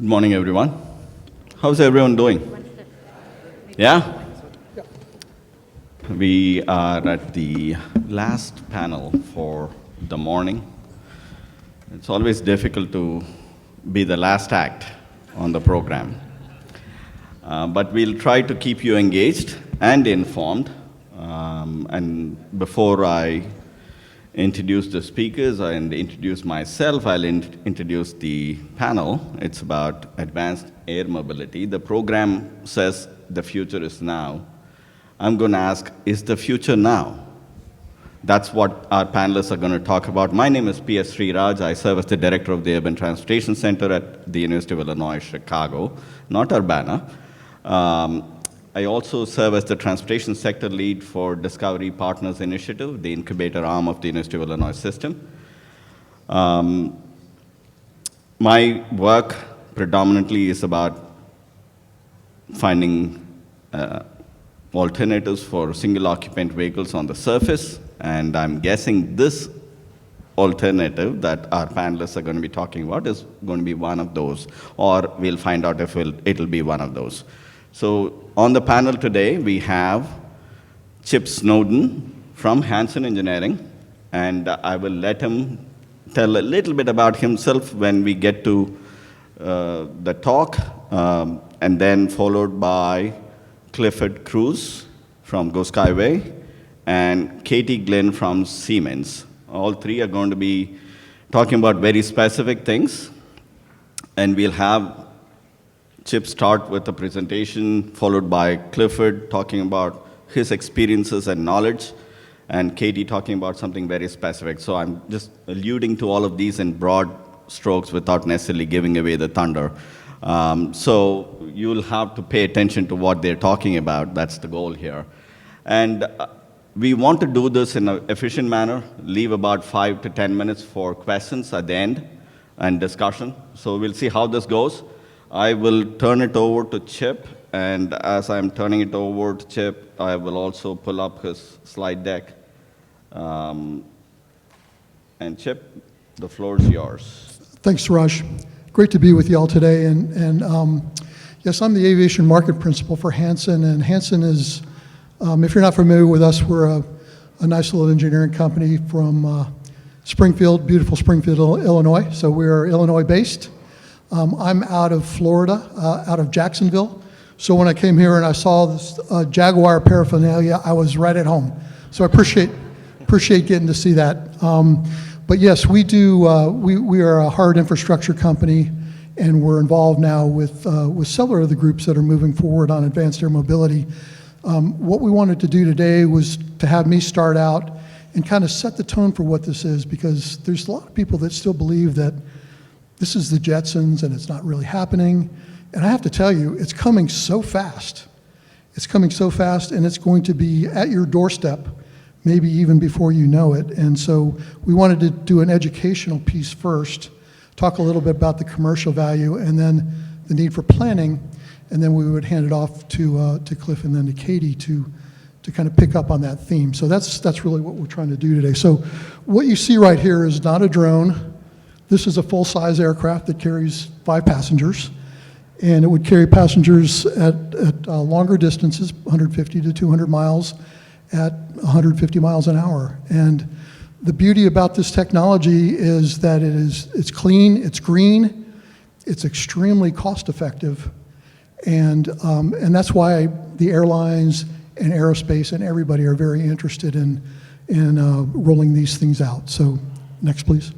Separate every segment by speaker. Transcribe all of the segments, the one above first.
Speaker 1: Good morning, everyone. How's everyone doing? Yeah? We are at the last panel for the morning. It's always difficult to be the last act on the program. But we'll try to keep you engaged and informed. And before I introduce the speakers and introduce myself, I'll introduce the panel. It's about advanced air mobility. The program says the future is now. I'm going to ask, is the future now? That's what our panelists are going to talk about. My name is P.S. Sriraj. I serve as the director of the Urban Transportation Center at the University of Illinois, Chicago, not Urbana. I also serve as the transportation sector lead for Discovery Partners Initiative, the incubator arm of the University of Illinois system. My work predominantly is about finding alternatives for single occupant vehicles on the surface, and I'm guessing this alternative that our panelists are going to be talking about is going to be one of those, or we'll find out if it'll be one of those. So on the panel today, we have Chip Snowden from Hanson Engineering, and I will let him tell a little bit about himself when we get to the talk, and then followed by Clifford Cruz from Go Skyway and Katie Glenn from Siemens. All three are going to be talking about very specific things, and we'll have Chip start with a presentation, followed by Clifford talking about his experiences and knowledge, and Katie talking about something very specific. So I'm just alluding to all of these in broad strokes without necessarily giving away the thunder. So you'll have to pay attention to what they're talking about. That's the goal here. And we want to do this in an efficient manner, leave about 5 to 10 minutes for questions at the end and discussion. So we'll see how this goes. I will turn it over to Chip, and as I'm turning it over to Chip, I will also pull up his slide deck. And Chip, the floor is yours.
Speaker 2: Thanks, Suraj. Great to be with you all today. And yes, I'm the aviation market principal for Hanson, and Hanson is, if you're not familiar with us, we're a nice little engineering company from Springfield, beautiful Springfield, Illinois. So we're Illinois-based. I'm out of Florida, out of Jacksonville. So when I came here and I saw this Jaguar paraphernalia, I was right at home. So I appreciate getting to see that. But yes, we are a hard infrastructure company, and we're involved now with several of the groups that are moving forward on advanced air mobility. What we wanted to do today was to have me start out and kind of set the tone for what this is, because there's a lot of people that still believe that this is the Jetsons and it's not really happening. And I have to tell you, it's coming so fast. It's coming so fast, and it's going to be at your doorstep, maybe even before you know it. And so we wanted to do an educational piece first, talk a little bit about the commercial value, and then the need for planning, and then we would hand it off to Cliff and then to Katie to kind of pick up on that theme. So that's really what we're trying to do today. So what you see right here is not a drone. This is a full-size aircraft that carries 5 passengers, and it would carry passengers at longer distances, 150 to 200 miles, at 150 miles an hour. And the beauty about this technology is that it's clean, it's green, it's extremely cost-effective, and that's why the airlines and aerospace and everybody are very interested in rolling these things out. So next, please.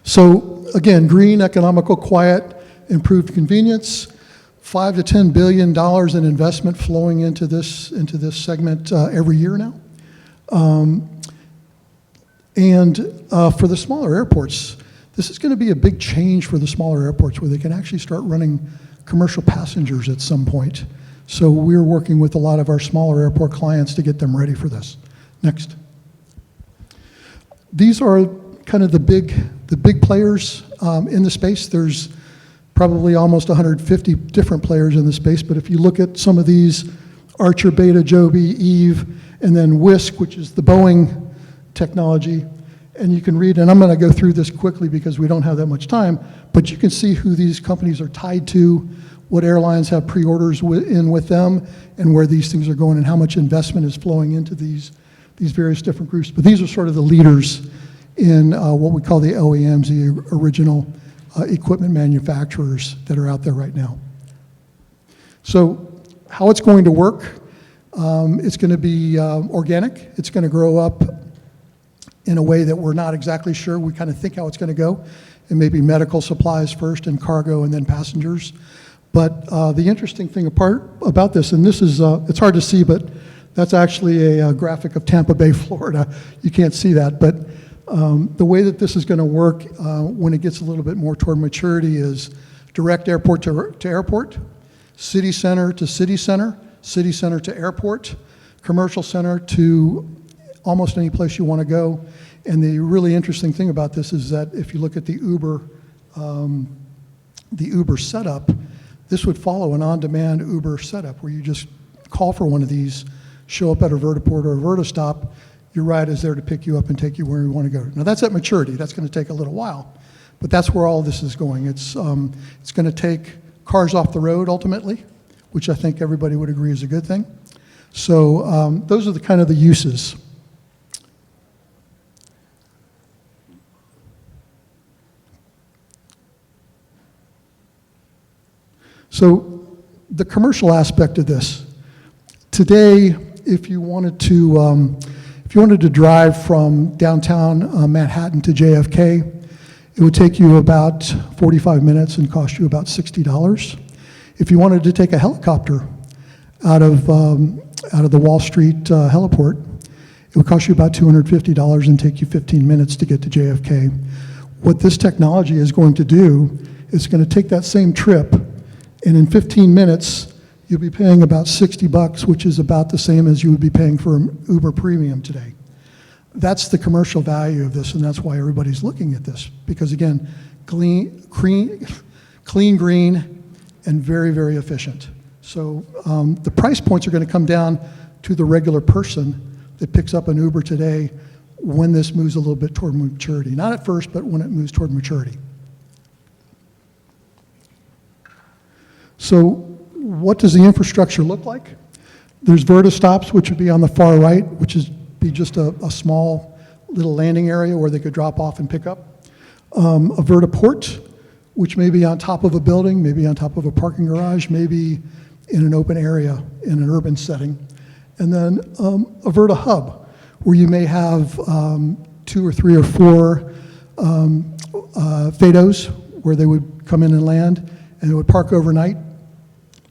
Speaker 2: So again, green, economical, quiet, improved convenience, $5 to $10 billion in investment flowing into this segment every year now. And for the smaller airports, this is going to be a big change for the smaller airports, where they can actually start running commercial passengers at some point. So we're working with a lot of our smaller airport clients to get them ready for this. Next. These are kind of the big players in the space. There's probably almost 150 different players in the space, but if you look at some of these, Archer, Beta, Joby, Eve, and then Wisk, which is the Boeing technology, And you can read, and I'm going to go through this quickly because we don't have that much time, but you can see who these companies are tied to, what airlines have pre-orders in with them, and where these things are going and how much investment is flowing into these various different groups. But these are sort of the leaders in what we call the OEMs, the original equipment manufacturers that are out there right now. So how it's going to work, it's going to be organic. It's going to grow up in a way that we're not exactly sure. We kind of think how it's going to go. It may be medical supplies first and cargo and then passengers. But the interesting thing about this, and this is, it's hard to see, but that's actually a graphic of Tampa Bay, Florida. You can't see that, but the way that this is going to work when it gets a little bit more toward maturity is direct airport to airport, city center to city center to airport, commercial center to almost any place you want to go. And the really interesting thing about this is that if you look at the Uber setup, this would follow an on-demand Uber setup where you just call for one of these, show up at a vertiport or a vertistop, your ride is there to pick you up and take you where you want to go. Now that's at maturity. That's going to take a little while, but that's where all this is going. It's going to take cars off the road ultimately, which I think everybody would agree is a good thing. So those are the kind of the uses. So the commercial aspect of this. Today, if you wanted to drive from downtown Manhattan to JFK, it would take you about 45 minutes and cost you about $60. If you wanted to take a helicopter out of the Wall Street heliport, it would cost you about $250 and take you 15 minutes to get to JFK. What this technology is going to do is going to take that same trip, and in 15 minutes, you'll be paying about $60, which is about the same as you would be paying for Uber Premium today. That's the commercial value of this, and that's why everybody's looking at this. Because again, clean, green, and very, very efficient. So the price points are going to come down to the regular person that picks up an Uber today when this moves a little bit toward maturity. Not at first, but when it moves toward maturity. So what does the infrastructure look like? There's vertistops, which would be on the far right, which is be just a small little landing area where they could drop off and pick up. A vertiport, which may be on top of a building, maybe on top of a parking garage, maybe in an open area in an urban setting. And then a vertihub, where you may have 2 or 3 or 4 FADOs, where they would come in and land, and it would park overnight,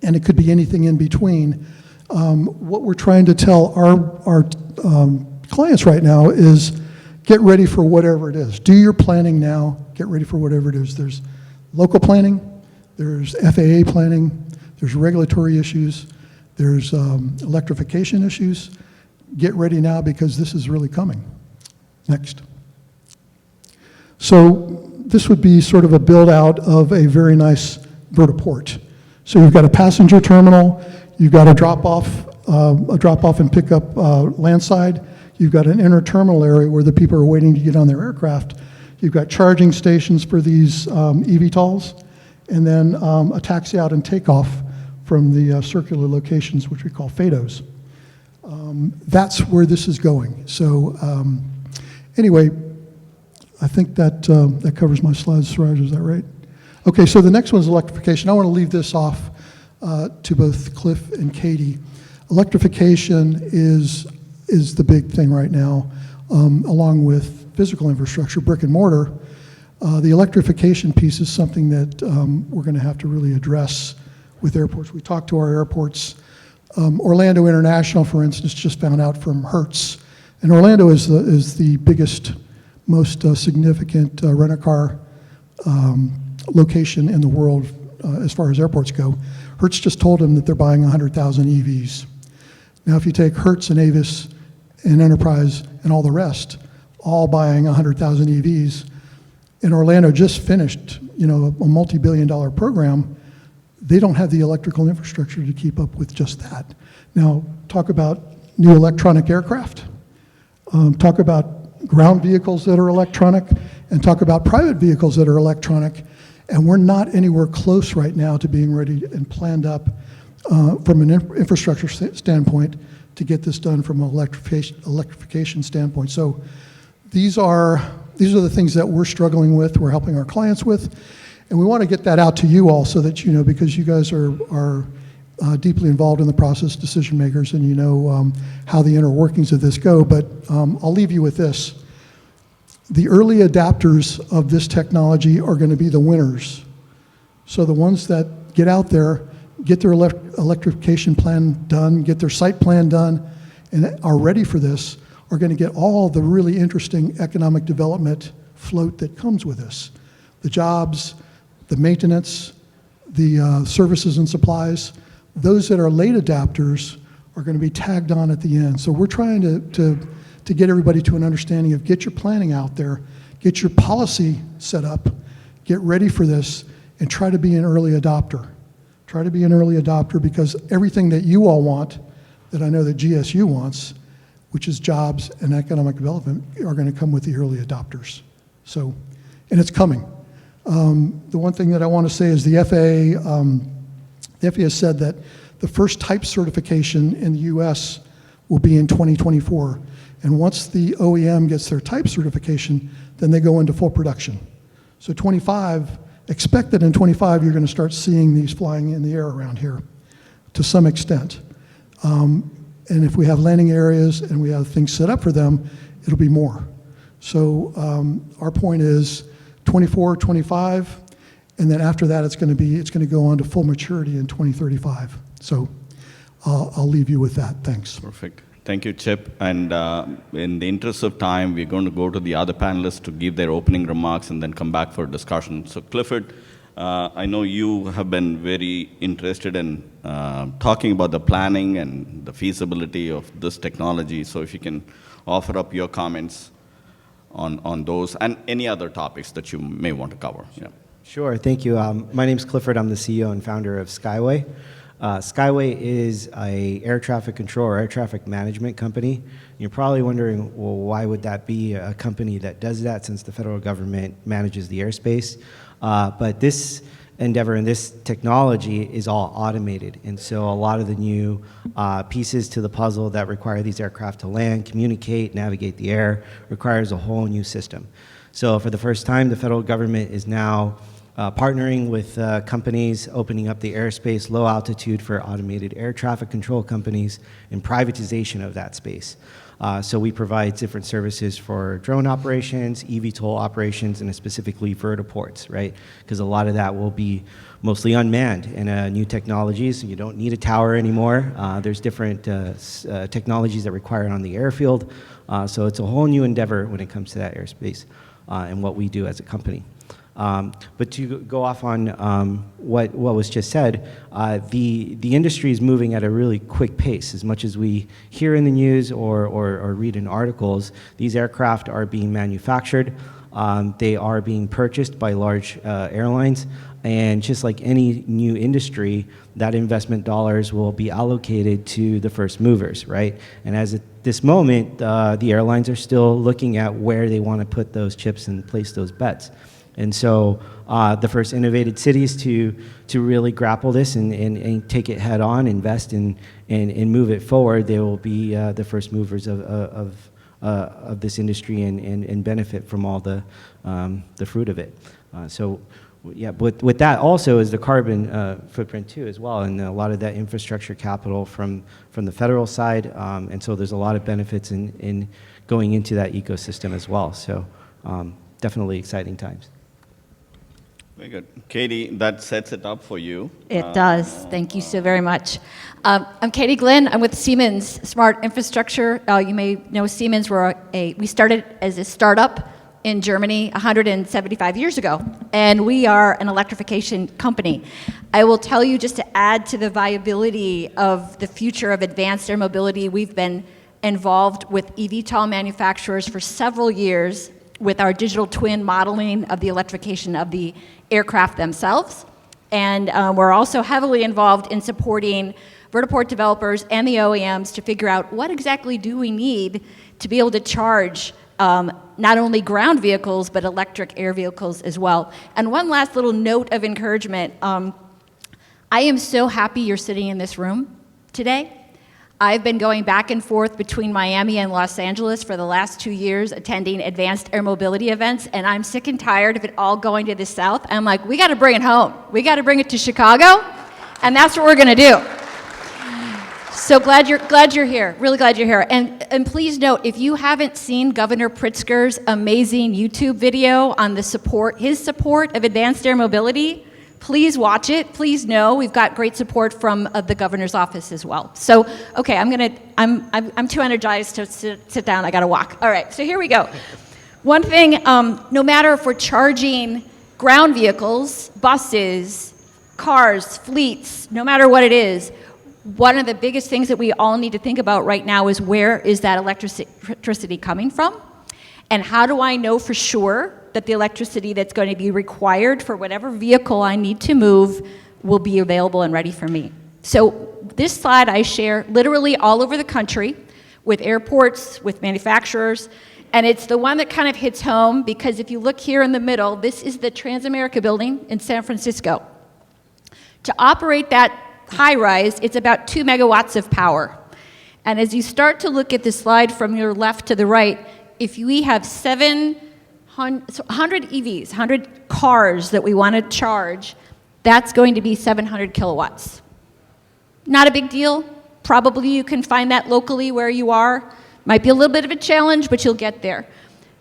Speaker 2: and it could be anything in between. What we're trying to tell our clients right now is get ready for whatever it is. Do your planning now, get ready for whatever it is. There's local planning, there's FAA planning, there's regulatory issues, there's electrification issues. Get ready now because this is really coming. Next. So this would be sort of a build out of a very nice vertiport. So you've got a passenger terminal, you've got a drop off and pick up landside, you've got an interterminal area where the people are waiting to get on their aircraft, you've got charging stations for these eVTOLs, and then a taxi out and takeoff from the circular locations, which we call FADOs. That's where this is going. So anyway, I think that covers my slides, Suraj, is that right? Okay, so the next one is electrification. I want to leave this off to both Cliff and Katie. Electrification is the big thing right now, along with physical infrastructure, brick and mortar. The electrification piece is something that we're going to have to really address with airports. We talked to our airports. Orlando International, for instance, just found out from Hertz. And Orlando is the biggest, most significant rent-a-car location in the world as far as airports go. Hertz just told them that they're buying 100,000 EVs. Now, if you take Hertz and Avis and Enterprise and all the rest, all buying 100,000 EVs, and Orlando just finished, a multi-billion-dollar program, they don't have the electrical infrastructure to keep up with just that. Now, talk about new electronic aircraft. Talk about ground vehicles that are electronic and talk about private vehicles that are electronic. And we're not anywhere close right now to being ready and planned up from an infrastructure standpoint to get this done from an electrification standpoint. So these are the things that we're struggling with, we're helping our clients with, and we want to get that out to you all so that you know, because you guys are deeply involved in the process, decision makers, and you know how the inner workings of this go. But I'll leave you with this. The early adapters of this technology are going to be the winners. So the ones that get out there, get their electrification plan done, get their site plan done, and are ready for this, are going to get all the really interesting economic development float that comes with this. The jobs, the maintenance, the services and supplies. Those that are late adapters are going to be tagged on at the end. So we're trying to get everybody to an understanding of get your planning out there, get your policy set up, get ready for this, and try to be an early adopter. Try to be an early adopter, because everything that you all want, that I know that GSU wants, which is jobs and economic development, are going to come with the early adopters. So, and it's coming. The one thing that I want to say is the FAA has said that the first type certification in the US will be in 2024. And once the OEM gets their type certification, then they go into full production. So 25, expect that in 25 you're going to start seeing these flying in the air around here to some extent. And if we have landing areas and we have things set up for them, it'll be more. So our point is 24, 25, and then after that it's going to go on to full maturity in 2035. So I'll leave you with that. Thanks.
Speaker 1: Perfect. Thank you, Chip. And in the interest of time, we're going to go to the other panelists to give their opening remarks and then come back for a discussion. So Clifford, I know you have been very interested in talking about the planning and the feasibility of this technology. So if you can offer up your comments on those and any other topics that you may want to cover. Yeah.
Speaker 3: Sure, thank you. My name's Clifford. I'm the CEO and founder of Skyway. Skyway is a air traffic control or air traffic management company. You're probably wondering, well, why would that be a company that does that, since the federal government manages the airspace? But this endeavor and this technology is all automated. And so a lot of the new pieces to the puzzle that require these aircraft to land, communicate, navigate the air, requires a whole new system. So for the first time, the federal government is now partnering with companies, opening up the airspace, low altitude for automated air traffic control companies, and privatization of that space. So we provide different services for drone operations, eVTOL operations, and specifically vertiports, right? Because a lot of that will be mostly unmanned and new technologies. You don't need a tower anymore. There's different technologies that require it on the airfield. So it's a whole new endeavor when it comes to that airspace and what we do as a company. But to go off on what was just said, the industry is moving at a really quick pace. As much as we hear in the news or read in articles, these aircraft are being manufactured. They are being purchased by large airlines. And just like any new industry, that investment dollars will be allocated to the first movers, right? And as at this moment, the airlines are still looking at where they want to put those chips and place those bets. And so the first innovated cities to really grapple this and take it head on, invest and move it forward, they will be the first movers of this industry and benefit from all the fruit of it. So yeah, with that also is the carbon footprint too as well, and a lot of that infrastructure capital from the federal side, and so there's a lot of benefits in going into that ecosystem as well. So definitely exciting times.
Speaker 1: Very good. Katie, that sets it up for you.
Speaker 4: It does. Thank you so very much. I'm Katie Glynn. I'm with Siemens Smart Infrastructure. You may know Siemens. We started as a startup in Germany 175 years ago, and we are an electrification company. I will tell you, just to add to the viability of the future of advanced air mobility, we've been involved with eVTOL manufacturers for several years with our digital twin modeling of the electrification of the aircraft themselves. And we're also heavily involved in supporting vertiport developers and the OEMs to figure out what exactly do we need to be able to charge not only ground vehicles, but electric air vehicles as well. And one last little note of encouragement. I am so happy you're sitting in this room today. I've been going back and forth between Miami and Los Angeles for the last 2 years, attending advanced air mobility events, and I'm sick and tired of it all going to the south. I'm like, we got to bring it home. We got to bring it to Chicago, and that's what we're going to do. So glad you're here. Really glad you're here. And please note, if you haven't seen Governor Pritzker's amazing YouTube video on his support of advanced air mobility, please watch it. Please know we've got great support from the governor's office as well. So, okay, I'm too energized to sit down. I got to walk. All right, so here we go. One thing, no matter if we're charging ground vehicles, buses, cars, fleets, no matter what it is, one of the biggest things that we all need to think about right now is where is that electricity coming from? And how do I know for sure that the electricity that's going to be required for whatever vehicle I need to move will be available and ready for me? So this slide I share literally all over the country with airports, with manufacturers, and it's the one that kind of hits home because if you look here in the middle, this is the Transamerica building in San Francisco. To operate that high rise, it's about 2 megawatts of power. And as you start to look at the slide from your left to the right, if we have 100 EVs, 100 cars that we want to charge, that's going to be 700 kilowatts. Not a big deal. Probably you can find that locally where you are. Might be a little bit of a challenge, but you'll get there.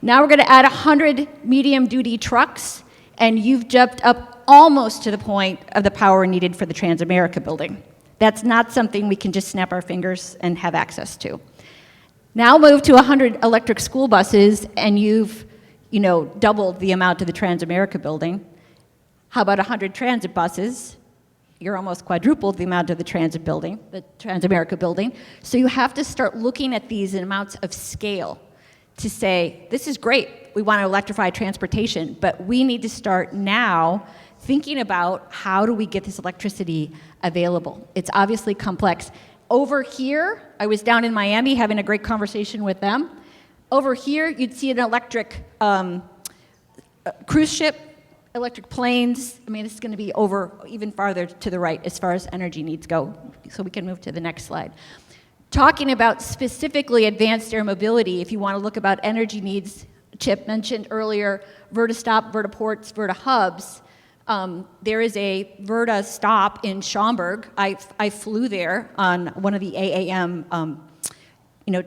Speaker 4: Now we're going to add 100 medium-duty trucks, and you've jumped up almost to the point of the power needed for the Transamerica building. That's not something we can just snap our fingers and have access to. Now move to 100 electric school buses, and you've doubled the amount of the Transamerica building. How about 100 transit buses? You're almost quadrupled the amount of the Transamerica building. So you have to start looking at these in amounts of scale to say, this is great, we want to electrify transportation, but we need to start now thinking about how do we get this electricity available. It's obviously complex. Over here, I was down in Miami having a great conversation with them. Over here, you'd see an electric cruise ship, electric planes. I mean, this is going to be over even farther to the right as far as energy needs go. So we can move to the next slide. Talking about specifically advanced air mobility, if you want to look about energy needs, Chip mentioned earlier, Vertistop, Vertiports, Vertihubs. There is a Verta stop in Schaumburg. I flew there on one of the AAM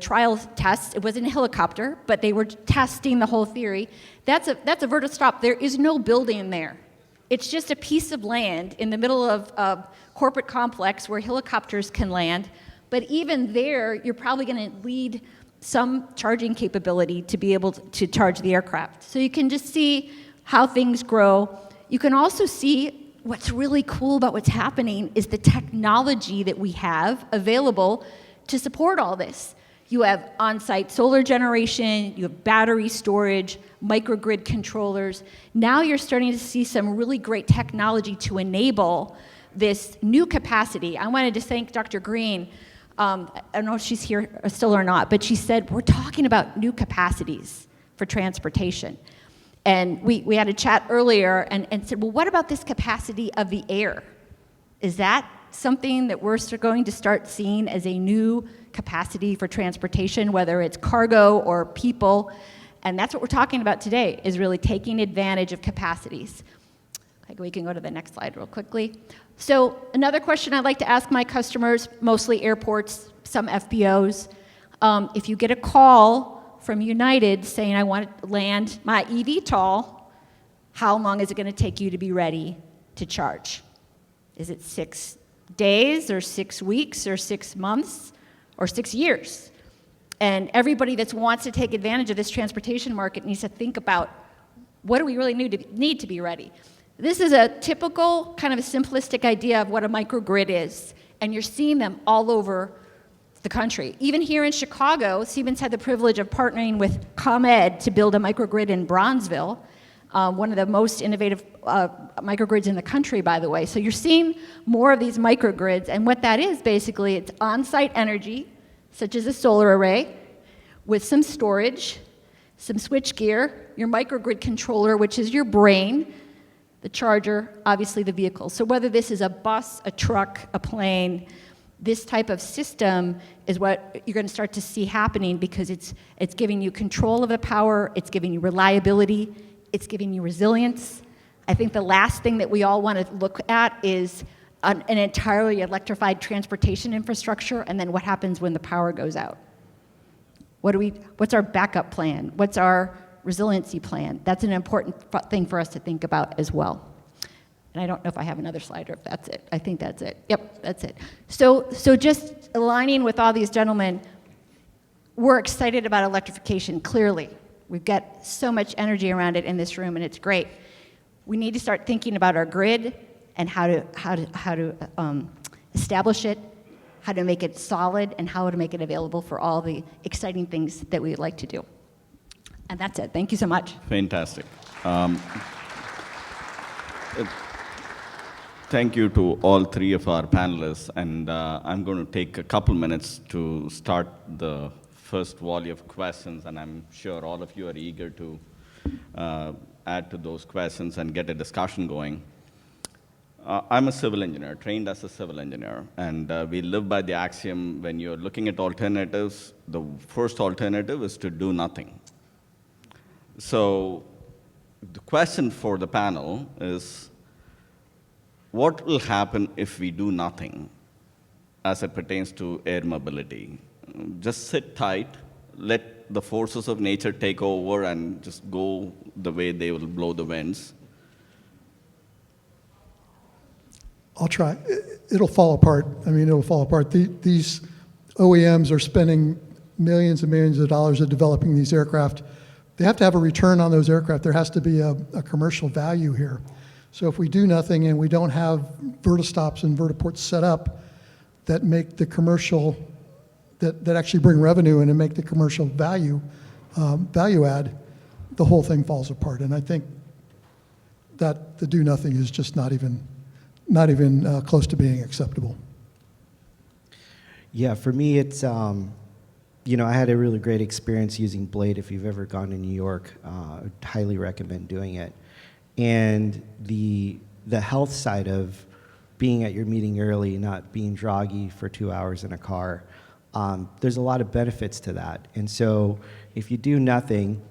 Speaker 4: trial tests. It wasn't a helicopter, but they were testing the whole theory. That's a Verta stop. There is no building there. It's just a piece of land in the middle of a corporate complex where helicopters can land. But even there, you're probably going to need some charging capability to be able to charge the aircraft. So you can just see how things grow. You can also see what's really cool about what's happening is the technology that we have available to support all this. You have on-site solar generation, you have battery storage, microgrid controllers. Now you're starting to see some really great technology to enable this new capacity. I wanted to thank Dr. Green. I don't know if she's here still or not, but she said, we're talking about new capacities for transportation. And we had a chat earlier and said, well, what about this capacity of the air? Is that something that we're going to start seeing as a new capacity for transportation, whether it's cargo or people? And that's what we're talking about today, is really taking advantage of capacities. Okay, we can go to the next slide real quickly. So another question I like to ask my customers, mostly airports, some FBOs, if you get a call from United saying, I want to land my eVTOL, how long is it going to take you to be ready to charge? Is it 6 days or 6 weeks or 6 months or 6 years? And everybody that wants to take advantage of this transportation market needs to think about, what do we really need to be ready? This is a typical kind of a simplistic idea of what a microgrid is, and you're seeing them all over the country. Even here in Chicago, Siemens had the privilege of partnering with ComEd to build a microgrid in Bronzeville, one of the most innovative microgrids in the country, by the way. So you're seeing more of these microgrids, and what that is basically, it's on-site energy, such as a solar array, with some storage, some switchgear, your microgrid controller, which is your brain, the charger, obviously the vehicle. So whether this is a bus, a truck, a plane, this type of system is what you're going to start to see happening because it's giving you control of the power, it's giving you reliability, it's giving you resilience. I think the last thing that we all want to look at is an entirely electrified transportation infrastructure, and then what happens when the power goes out. What's our backup plan? What's our resiliency plan? That's an important thing for us to think about as well. And I don't know if I have another slide or if that's it. I think that's it. Yep, that's it. So just aligning with all these gentlemen, we're excited about electrification, clearly. We've got so much energy around it in this room, and it's great. We need to start thinking about our grid and how to establish it, how to make it solid, and how to make it available for all the exciting things that we would like to do. And that's it. Thank you so much.
Speaker 1: Fantastic. Thank you to all three of our panelists, and I'm going to take a couple minutes to start the first volley of questions, and I'm sure all of you are eager to add to those questions and get a discussion going. I'm a civil engineer, trained as a civil engineer, and we live by the axiom when you're looking at alternatives, the first alternative is to do nothing. So the question for the panel is, what will happen if we do nothing as it pertains to air mobility? Just sit tight, let the forces of nature take over and just go the way they will blow the winds.
Speaker 2: I'll try. It'll fall apart. I mean, it'll fall apart. These OEMs are spending millions and millions of dollars at developing these aircraft. They have to have a return on those aircraft. There has to be a commercial value here. So if we do nothing and we don't have vertistops and vertiports set up that make the commercial, that actually bring revenue in and make the commercial value add, the whole thing falls apart. And I think that the do nothing is just not even close to being acceptable.
Speaker 3: Yeah, for me, it's, I had a really great experience using Blade. If you've ever gone to New York, I would highly recommend doing it. And the health side of being at your meeting early, not being droggy for 2 hours in a car, there's a lot of benefits to that. And so if you do nothing,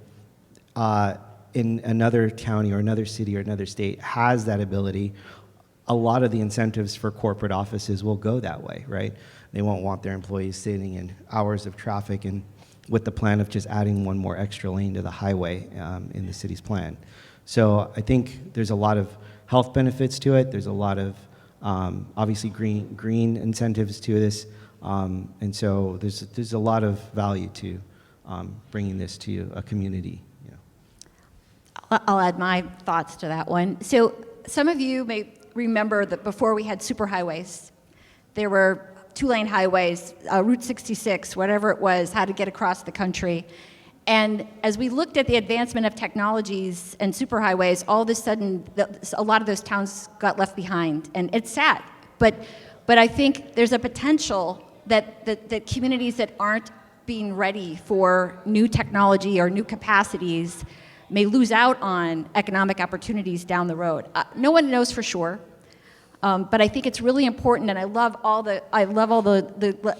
Speaker 3: in another county or another city or another state has that ability, a lot of the incentives for corporate offices will go that way, right? They won't want their employees sitting in hours of traffic and with the plan of just adding one more extra lane to the highway in the city's plan. So I think there's a lot of health benefits to it. There's a lot of, obviously, green incentives to this. And so there's a lot of value to bringing this to a community.
Speaker 4: I'll add my thoughts to that one. So some of you may remember that before we had superhighways, there were two-lane highways, Route 66, whatever it was, how to get across the country. And as we looked at the advancement of technologies and superhighways, all of a sudden, a lot of those towns got left behind. And it's sad. But I think there's a potential that communities that aren't being ready for new technology or new capacities may lose out on economic opportunities down the road. No one knows for sure. But I think it's really important, and I love all the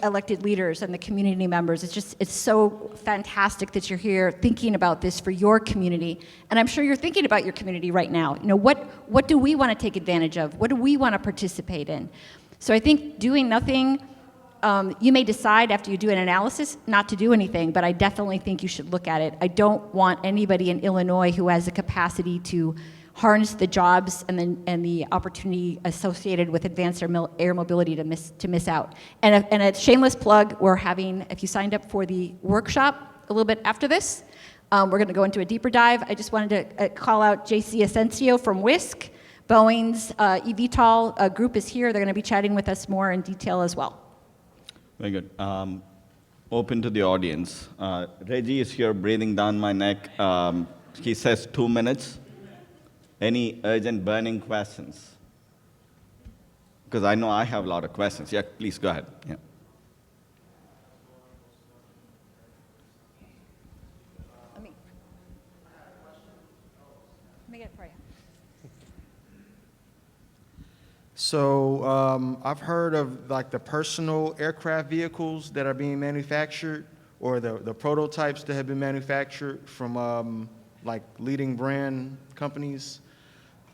Speaker 4: elected leaders and the community members. It's so fantastic that you're here thinking about this for your community, and I'm sure you're thinking about your community right now. What do we want to take advantage of? What do we want to participate in? So I think doing nothing. You may decide after you do an analysis not to do anything, but I definitely think you should look at it. I don't want anybody in Illinois who has the capacity to harness the jobs and the opportunity associated with advanced air mobility to miss out. And a shameless plug, we're having, if you signed up for the workshop a little bit after this, we're going to go into a deeper dive. I just wanted to call out JC Asensio from WISC. Boeing's eVTOL group is here. They're going to be chatting with us more in detail as well.
Speaker 1: Very good. Open to the audience. Reggie is here breathing down my neck. He says 2 minutes. Any urgent burning questions? Because I know I have a lot of questions. Yeah, please go ahead. Yeah.
Speaker 4: me get it for you.
Speaker 5: So I've heard of like the personal aircraft vehicles that are being manufactured, or the prototypes that have been manufactured from like leading brand companies.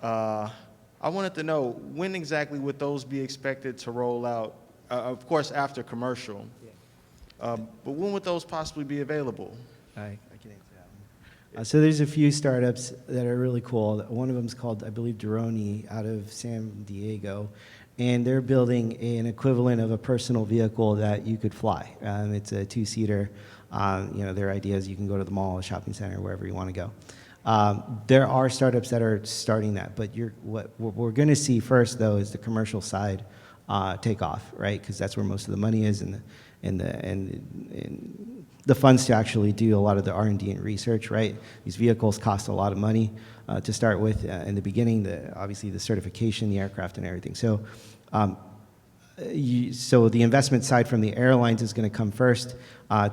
Speaker 5: I wanted to know, when exactly would those be expected to roll out? Of course, after commercial. But when would those possibly be available?
Speaker 3: I can answer that one. So there's a few startups that are really cool. One of them is called, I believe, Droni out of San Diego, and they're building an equivalent of a personal vehicle that you could fly. It's a two-seater. Their idea is you can go to the mall, a shopping center, wherever you want to go. There are startups that are starting that, but what we're going to see first, though, is the commercial side take off, right? Because that's where most of the money is, and the funds to actually do a lot of the R&D and research, right? These vehicles cost a lot of money to start with in the beginning, obviously the certification, the aircraft and everything. So so the investment side from the airlines is going to come first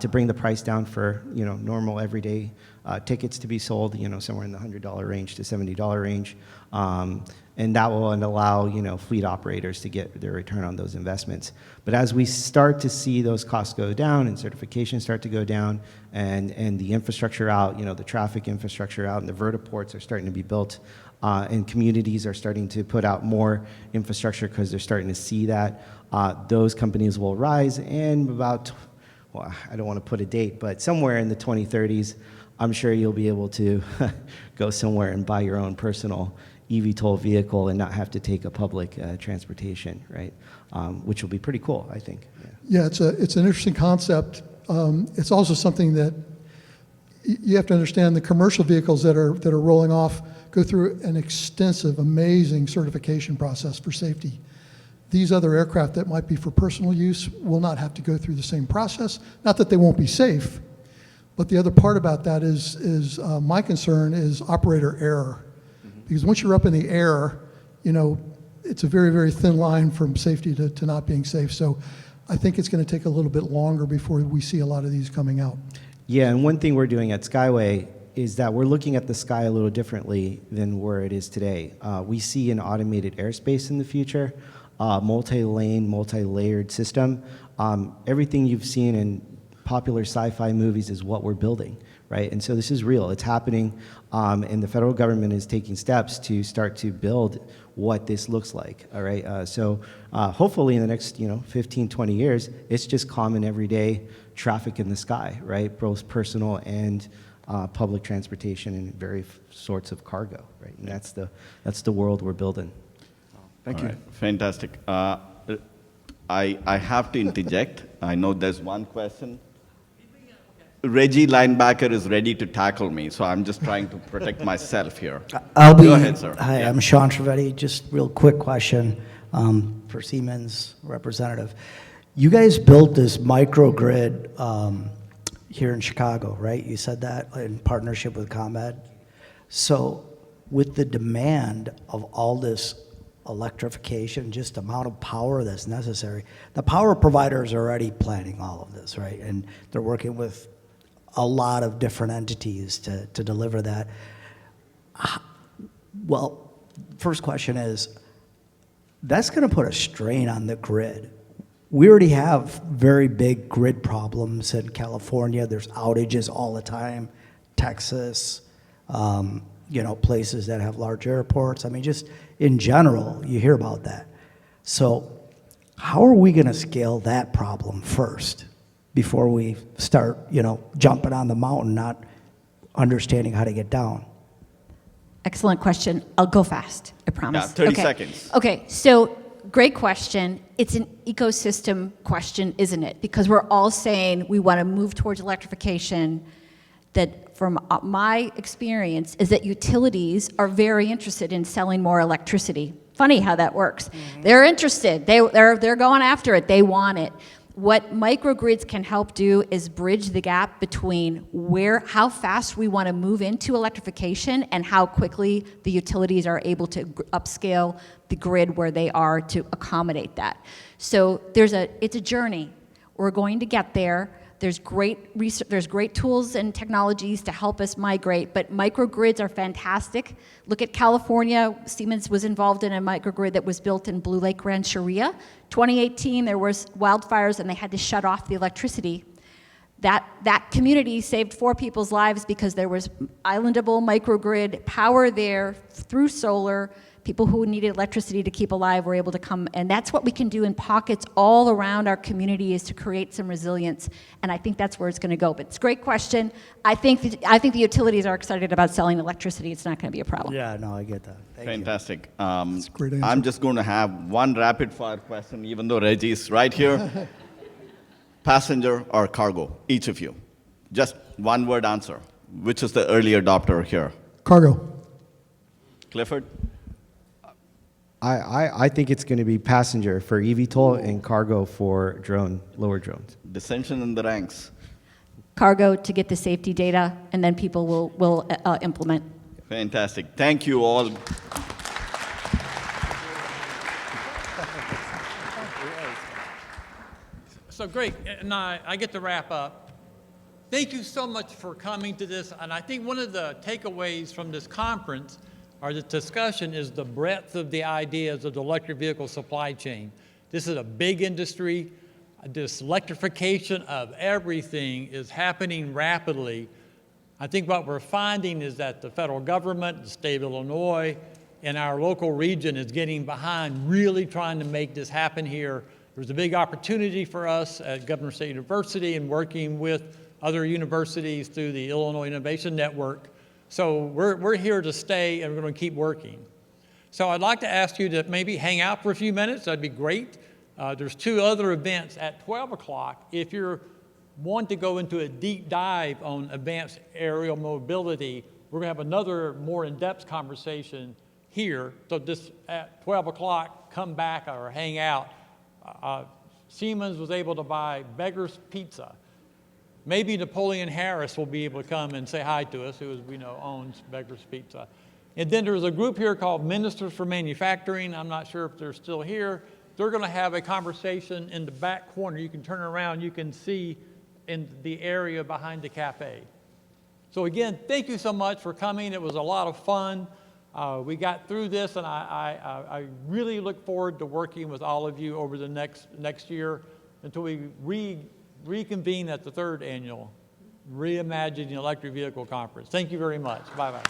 Speaker 3: to bring the price down for normal everyday tickets to be sold, somewhere in the $100 range to $70 range, and that will allow fleet operators to get their return on those investments. But as we start to see those costs go down and certification start to go down, and the infrastructure out, the traffic infrastructure out, and the vertiports are starting to be built, and communities are starting to put out more infrastructure because they're starting to see that, those companies will rise, and about, well, I don't want to put a date, but somewhere in the 2030s, I'm sure you'll be able to go somewhere and buy your own personal eVTOL vehicle and not have to take a public transportation, right? Which will be pretty cool, I think.
Speaker 2: Yeah, it's an interesting concept. It's also something that you have to understand. The commercial vehicles that are rolling off go through an extensive, amazing certification process for safety. These other aircraft that might be for personal use will not have to go through the same process. Not that they won't be safe, but the other part about that is my concern is operator error. Because once you're up in the air, it's a very, very thin line from safety to not being safe. So I think it's going to take a little bit longer before we see a lot of these coming out.
Speaker 3: Yeah, and one thing we're doing at Skyway is that we're looking at the sky a little differently than where it is today. We see an automated airspace in the future, multi-lane, multi-layered system. Everything you've seen in popular sci-fi movies is what we're building, right? And so this is real. It's happening, and the federal government is taking steps to start to build what this looks like, all right? So hopefully in the next 15, 20 years, it's just common everyday traffic in the sky, right? Both personal and public transportation and various sorts of cargo, right? And that's the world we're building.
Speaker 5: Thank you.
Speaker 1: Right. Fantastic. I have to interject. I know there's one question. Reggie linebacker is ready to tackle me, so I'm just trying to protect myself here. Go ahead, sir.
Speaker 6: Hi,
Speaker 1: Yeah.
Speaker 6: I'm Sean Trevetti. Just real quick question for Siemens representative. You guys built this microgrid here in Chicago, right? You said that in partnership with ComEd. So with the demand of all this electrification, just the amount of power that's necessary, the power providers are already planning all of this, right? And they're working with a lot of different entities to deliver that. Well, first question is, that's going to put a strain on the grid. We already have very big grid problems in California. There's outages all the time. Texas, places that have large airports. I mean, just in general, you hear about that. So how are we going to scale that problem first before we start, jumping on the mountain, not understanding how to get down?
Speaker 4: Excellent question. I'll go fast, I promise.
Speaker 1: Yeah, 30 seconds.
Speaker 4: Okay, so great question. It's an ecosystem question, isn't it? Because we're all saying we want to move towards electrification. That from my experience is that utilities are very interested in selling more electricity. Funny how that works. Mm-hmm. They're interested. They're going after it. They want it. What microgrids can help do is bridge the gap between how fast we want to move into electrification and how quickly the utilities are able to upscale the grid where they are to accommodate that. So it's a journey. We're going to get there. There's great research, there's great tools and technologies to help us migrate, but microgrids are fantastic. Look at California. Siemens was involved in a microgrid that was built in Blue Lake Rancheria. 2018, there was wildfires and they had to shut off the electricity. That community saved 4 people's lives because there was islandable microgrid power there through solar. People who needed electricity to keep alive were able to come, and that's what we can do in pockets all around our community, is to create some resilience, and I think that's where it's going to go. But it's a great question. I think the utilities are excited about selling electricity. It's not going to be a problem.
Speaker 6: Yeah, no, I get that. Thank you.
Speaker 1: Fantastic.
Speaker 2: a great answer.
Speaker 1: I'm just going to have one rapid fire question, even though Reggie's right here. Passenger or cargo, each of you? Just one word answer. Which is the early adopter here?
Speaker 2: Cargo.
Speaker 1: Clifford?
Speaker 3: I think it's going to be passenger for eVTOL and cargo for lower drones.
Speaker 1: Dissension in the ranks.
Speaker 4: Cargo to get the safety data, and then people will implement.
Speaker 1: Fantastic. Thank you all.
Speaker 7: So great, and I get to wrap up. Thank you so much for coming to this, and I think one of the takeaways from this conference or the discussion is the breadth of the ideas of the electric vehicle supply chain. This is a big industry. This electrification of everything is happening rapidly. I think what we're finding is that the federal government, the state of Illinois, and our local region is getting behind really trying to make this happen here. There's a big opportunity for us at Governor State University and working with other universities through the Illinois Innovation Network. So we're here to stay, and we're going to keep working. So I'd like to ask you to maybe hang out for a few minutes. That'd be great. There's 2 other events at 12 o'clock. If you're wanting to go into a deep dive on advanced aerial mobility, we're going to have another more in-depth conversation here. So this at 12 o'clock, come back or hang out. Siemens was able to buy Beggar's Pizza. Maybe Napoleon Harris will be able to come and say hi to us, who, as we know, owns Beggar's Pizza. And then there's a group here called Ministers for Manufacturing. I'm not sure if they're still here. They're going to have a conversation in the back corner. You can turn around, you can see in the area behind the cafe. So again, thank you so much for coming. It was a lot of fun. We got through this, and I really look forward to working with all of you over the next year until we reconvene at the 3rd annual Reimagining Electric Vehicle Conference. Thank you very much. Bye-bye.